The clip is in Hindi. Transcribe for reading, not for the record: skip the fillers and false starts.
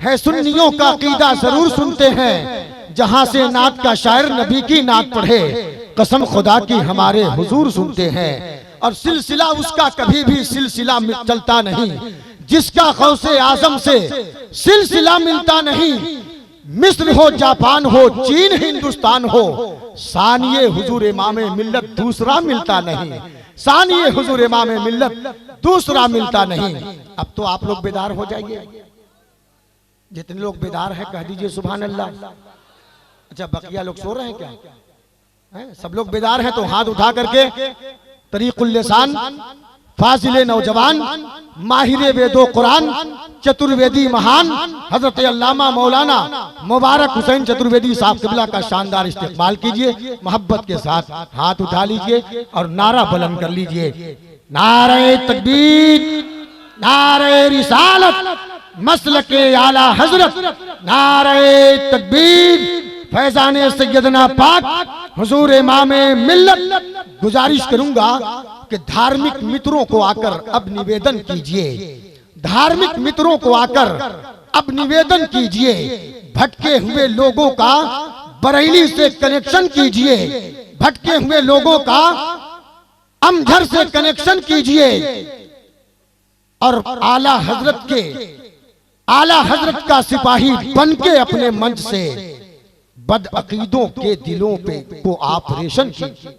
है सुन्नियों का अकीदा जरूर सुनते हैं, जहां से नात का शायर नबी की नात पढ़े, कसम खुदा की हमारे हुजूर सुनते हैं। और सिलसिला उसका कभी भी सिलसिला चलता नहीं, जिसका गौसे आजम से सिलसिला मिलता नहीं। मिस्र हो, जापान हो, चीन हिंदुस्तान हो, सानिए हुजूर इमामे मिल्लत दूसरा मिलता नहीं, सानिए हुजूर इमामे मिल्लत दूसरा मिलता नहीं। अब तो आप लोग बेदार हो जाइए, जितने लोग बेदार हैं कह दीजिए सुभान अल्लाह। अच्छा, बकिया लोग सो रहे हैं क्या? है? सब लोग बेदार हैं तो हाथ उठा करके तरीकुल लिसान, फाजिले नौजवान, माहिरे वेदो कुरान, चतुर्वेदी महान हजरत अल्लामा मौलाना मुबारक हुसैन चतुर्वेदी साहब क़िबला का शानदार इस्तेक़बाल कीजिए। मोहब्बत के साथ हाथ उठा लीजिए और नारा बुलंद कर लीजिए, नारे तकबीर, नारे रिसालत, मसलके आला हजरत, नारे तकबीर, फैजाने सैयदना पाक हुजूर इमामे मिल्लत। गुजारिश करूंगा कि धार्मिक मित्रों को आकर अब निवेदन कीजिए, धार्मिक मित्रों को आकर अब निवेदन कीजिए, भटके हुए लोगों का बरेली से कनेक्शन कीजिए, भटके हुए लोगों का अमझर से कनेक्शन कीजिए और आला हजरत का सिपाही बनके अपने मंच से बदअकीदों के दिलों पे को ऑपरेशन कीजिए।